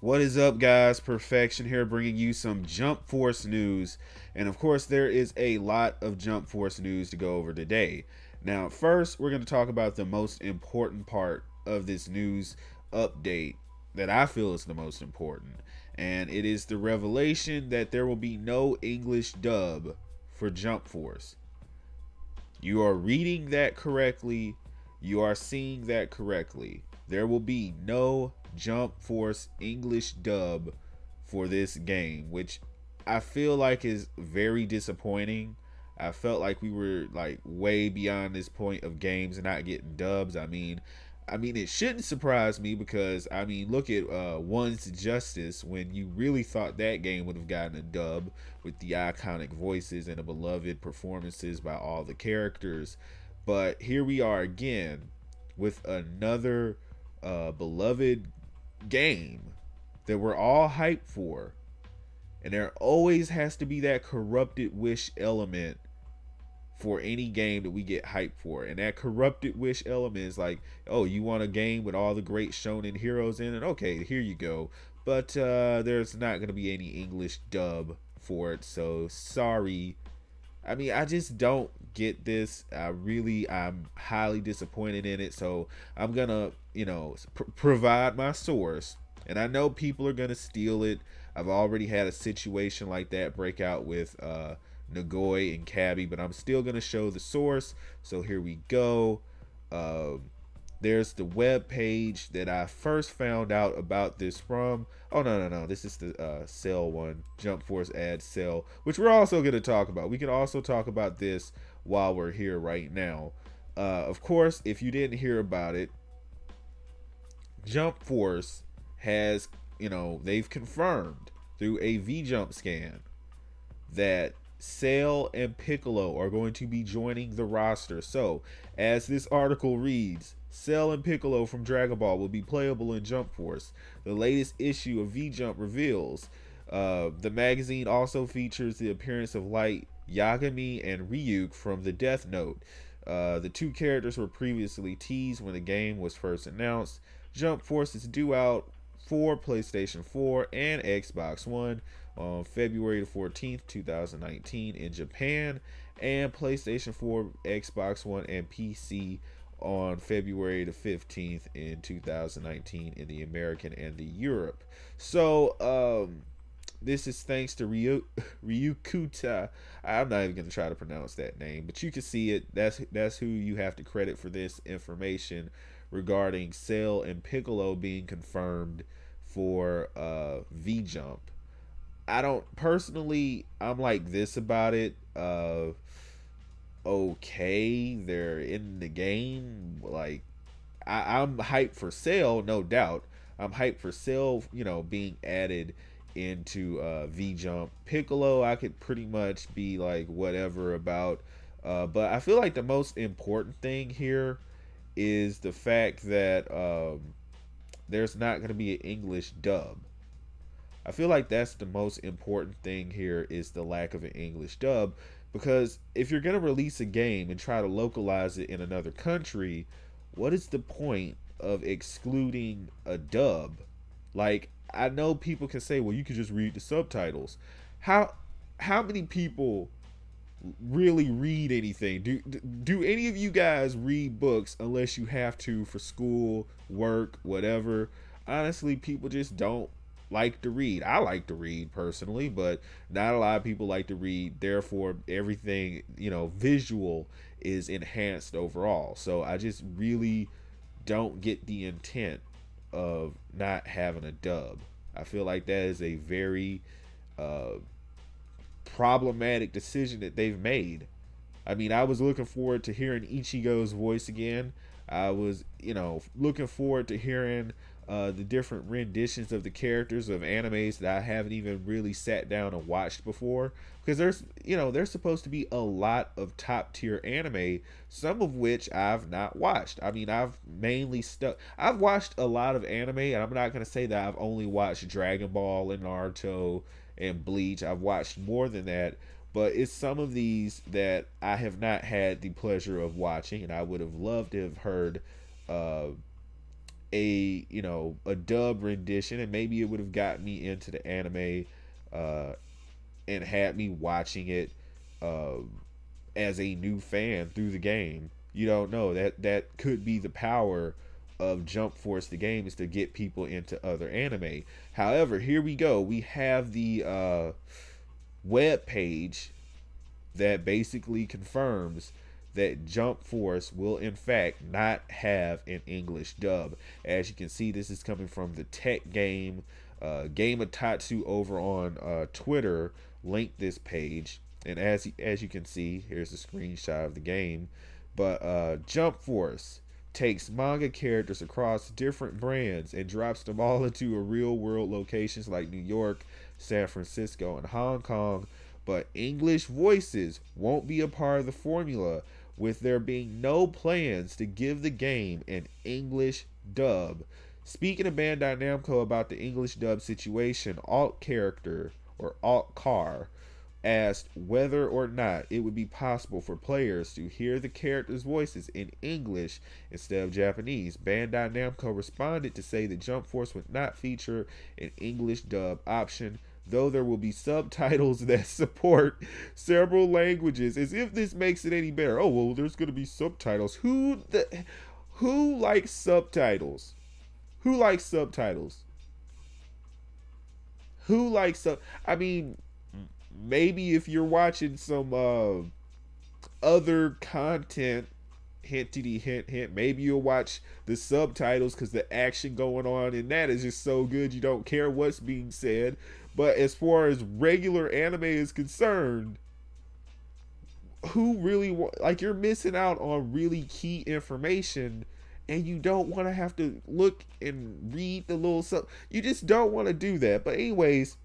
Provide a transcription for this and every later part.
What is up, guys? Perfection here, bringing you some Jump Force news. And of course, there is a lot of Jump Force news to go over today. Now, first, we're going to talk about the most important part of this news update that I feel is the most important. And it is the revelation that there will be no English dub for Jump Force. You are reading that correctly. You are seeing that correctly. There will be no Jump Force English dub for this game, which I feel like is very disappointing. I felt like we were like way beyond this point of games not getting dubs. I mean, it shouldn't surprise me because look at One's Justice when you really thought that game would have gotten a dub with the iconic voices and the beloved performances by all the characters. But here we are again with another beloved game that we're all hyped for. And there always has to be that corrupted wish element for any game that we get hyped for. And that corrupted wish element is like, oh, you want a game with all the great shonen heroes in it? Okay, here you go. But there's not going to be any English dub for it. So sorry. I just don't get this. I'm highly disappointed in it. So I'm going to, provide my source. And I know people are going to steal it. I've already had a situation like that break out with Nagoy and Cabby, but I'm still going to show the source. So here we go. There's the web page that I first found out about this from. Oh, no. This is the Cell one. Jump Force ad Cell, which we're also going to talk about. We can also talk about this while we're here right now. Of course, if you didn't hear about it, Jump Force has, they've confirmed through a V-Jump scan that Cell and Piccolo are going to be joining the roster. So, as this article reads, Cell and Piccolo from Dragon Ball will be playable in Jump Force. The latest issue of V-Jump reveals. The magazine also features the appearance of Light Yagami and Ryuk from the Death Note. The two characters were previously teased when the game was first announced. Jump Force is due out for PlayStation 4 and Xbox One on February the 14th, 2019 in Japan, and PlayStation 4, Xbox One, and PC on February the 15th in 2019 in the American and the Europe. So, this is thanks to Ryukuta. I'm not even going to try to pronounce that name, but you can see it. That's who you have to credit for this information regarding Cell and Piccolo being confirmed for V-Jump. I don't personally, I'm like this about it. Okay, they're in the game. Like, I'm hyped for Cell, no doubt. I'm hyped for Cell, being added into V-Jump. Piccolo, I could pretty much be like whatever about. But I feel like the most important thing here is the fact that there's not going to be an English dub. I feel like that's the most important thing here is the lack of an English dub, because if you're going to release a game and try to localize it in another country, what is the point of excluding a dub? Like, I know people can say, well, you could just read the subtitles. How many people really read anything? Do any of you guys read books unless you have to for school, work, whatever? Honestly, people just don't like to read. I like to read personally, but not a lot of people like to read. Therefore, everything, visual is enhanced overall. So I just really don't get the intent of not having a dub. I feel like that is a very problematic decision that they've made. I was looking forward to hearing Ichigo's voice again. I was, looking forward to hearing the different renditions of the characters of animes that I haven't even really sat down and watched before. Because there's supposed to be a lot of top tier anime, some of which I've not watched. I've watched a lot of anime, and I'm not going to say that I've only watched Dragon Ball and Naruto and Bleach. I've watched more than that, but it's some of these that I have not had the pleasure of watching, and I would have loved to have heard a dub rendition, and maybe it would have gotten me into the anime, uh, and had me watching it, uh, as a new fan through the game. You don't know that could be the power of Jump Force the game, is to get people into other anime. However, here we go. We have the web page that basically confirms that Jump Force will in fact not have an English dub. As you can see, this is coming from the Tech Game. Game of Tatsu over on Twitter linked this page, and as you can see, here's a screenshot of the game. But Jump Force takes manga characters across different brands and drops them all into a real world locations like New York, San Francisco, and Hong Kong. But English voices won't be a part of the formula, with there being no plans to give the game an English dub. Speaking of Bandai Namco about the English dub situation, Alt Character, or Alt Car, asked whether or not it would be possible for players to hear the characters' voices in English instead of Japanese. Bandai Namco responded to say that Jump Force would not feature an English dub option, though there will be subtitles that support several languages. As if this makes it any better. Oh well, there's gonna be subtitles. Who likes subtitles? Who likes subtitles? Who likes sub? I mean, maybe if you're watching some other content, hintity hint hint, maybe you'll watch the subtitles because the action going on in that is just so good you don't care what's being said. But as far as regular anime is concerned, who really like, you're missing out on really key information, and you don't want to have to look and read the little sub. You just don't want to do that. But anyways,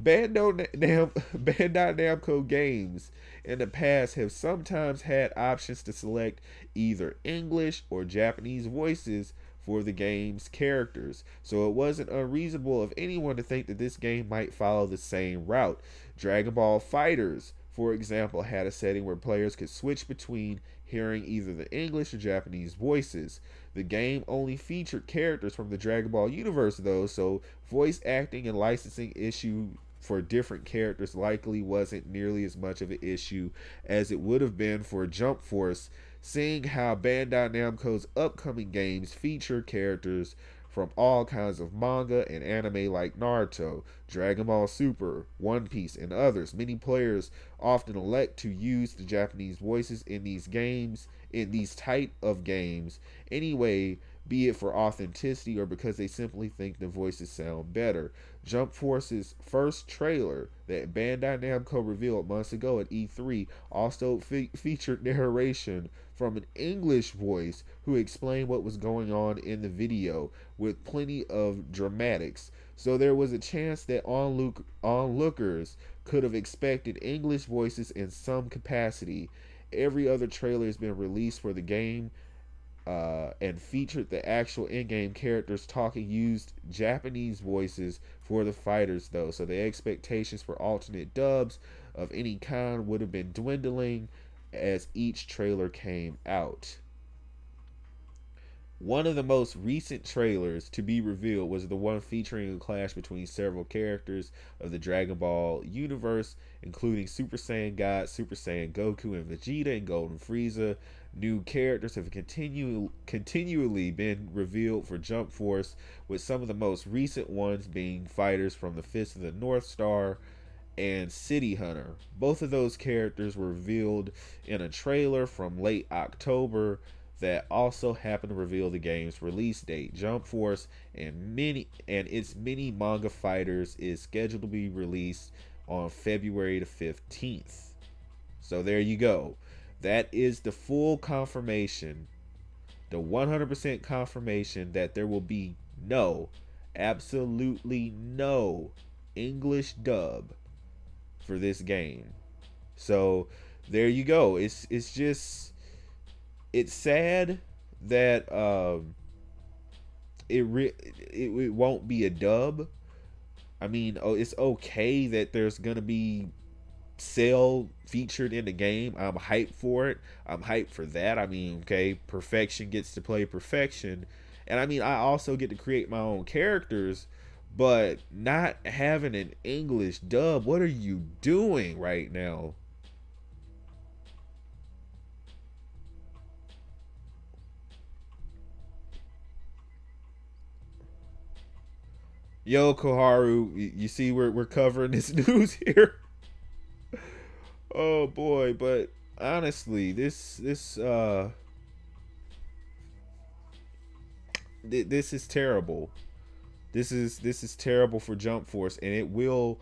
Bandai Namco games in the past have sometimes had options to select either English or Japanese voices for the game's characters, so it wasn't unreasonable of anyone to think that this game might follow the same route. Dragon Ball FighterZ, for example, had a setting where players could switch between hearing either the English or Japanese voices. The game only featured characters from the Dragon Ball universe though, so voice acting and licensing issue for different characters likely wasn't nearly as much of an issue as it would have been for Jump Force, seeing how Bandai Namco's upcoming games feature characters from all kinds of manga and anime like Naruto, Dragon Ball Super, One Piece, and others. Many players often elect to use the Japanese voices in these type of games anyway, be it for authenticity or because they simply think the voices sound better. Jump Force's first trailer that Bandai Namco revealed months ago at E3 also featured narration from an English voice who explained what was going on in the video, with plenty of dramatics. So there was a chance that onlookers could have expected English voices in some capacity. Every other trailer has been released for the game and featured the actual in-game characters talking, used Japanese voices for the fighters though, so the expectations for alternate dubs of any kind would have been dwindling as each trailer came out. One of the most recent trailers to be revealed was the one featuring a clash between several characters of the Dragon Ball universe, including Super Saiyan God, Super Saiyan Goku, and Vegeta, and Golden Frieza. New characters have continually been revealed for Jump Force, with some of the most recent ones being fighters from the Fist of the North Star and City Hunter. Both of those characters were revealed in a trailer from late October that also happened to reveal the game's release date. Jump Force and its many manga fighters is scheduled to be released on February the 15th. So there you go. That is the full confirmation, the 100% confirmation that there will be absolutely no English dub for this game. So there you go. It's sad that it won't be a dub. I mean, it's okay that there's gonna be Cell featured in the game. I'm hyped for it. I'm hyped for that. I mean, okay, perfection gets to play perfection, And I mean, I also get to create my own characters, but not having an English dub. What are you doing right now? Yo, Koharu, you see we're covering this news here. Oh boy, but honestly, this is terrible. This is terrible for Jump Force, and it will.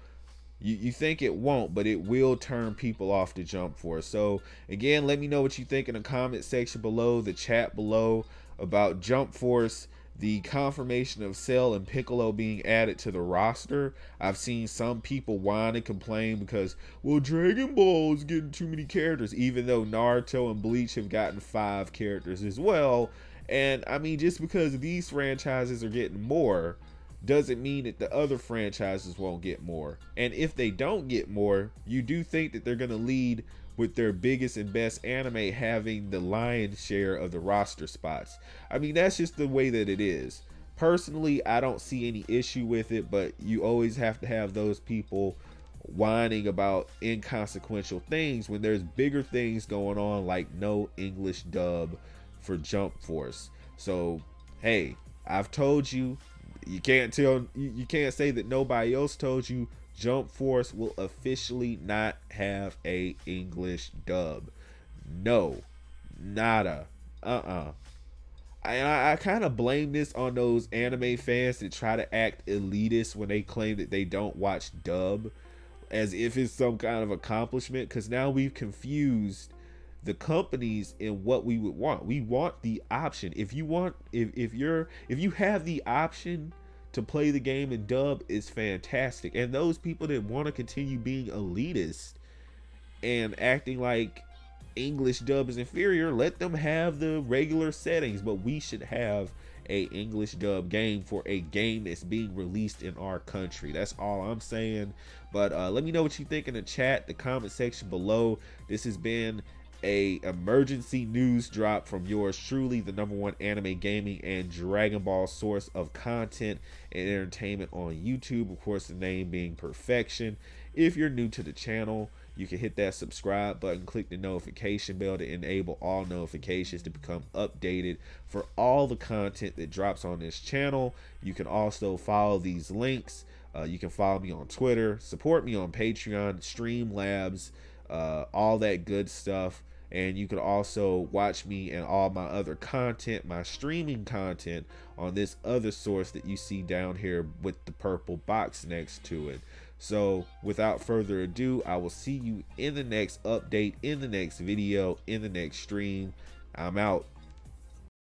You think it won't, but it will turn people off to Jump Force. So again, let me know what you think in the comment section below, the chat below, about Jump Force, the confirmation of Cell and Piccolo being added to the roster. I've seen some people whine and complain because, well, Dragon Ball is getting too many characters, even though Naruto and Bleach have gotten 5 characters as well. And I mean, just because these franchises are getting more doesn't mean that the other franchises won't get more. And if they don't get more, you do think that they're going to lead with their biggest and best anime having the lion's share of the roster spots. I mean, that's just the way that it is. Personally, I don't see any issue with it, but you always have to have those people whining about inconsequential things when there's bigger things going on, like no English dub for Jump Force. So, hey, I've told you, you can't say that nobody else told you. Jump Force will officially not have a English dub. No, nada. I kind of blame this on those anime fans that try to act elitist when they claim that they don't watch dub, as if it's some kind of accomplishment, because now we've confused the companies in what we would want. We want the option. If you have the option to play the game in dub, is fantastic. And those people that want to continue being elitist and acting like English dub is inferior, let them have the regular settings. But we should have a English dub game for a game that's being released in our country. That's all I'm saying. But let me know what you think in the chat, the comment section below. This has been a emergency news drop from yours truly, the #1 anime gaming and Dragon Ball source of content and entertainment on YouTube. Of course, the name being Perfection. If you're new to the channel, you can hit that subscribe button, click the notification bell to enable all notifications to become updated for all the content that drops on this channel. You can also follow these links. You can follow me on Twitter, support me on Patreon, Streamlabs, all that good stuff. And you can also watch me and all my other content, my streaming content, on this other source that you see down here with the purple box next to it. So without further ado, I will see you in the next update, in the next video, in the next stream. I'm out.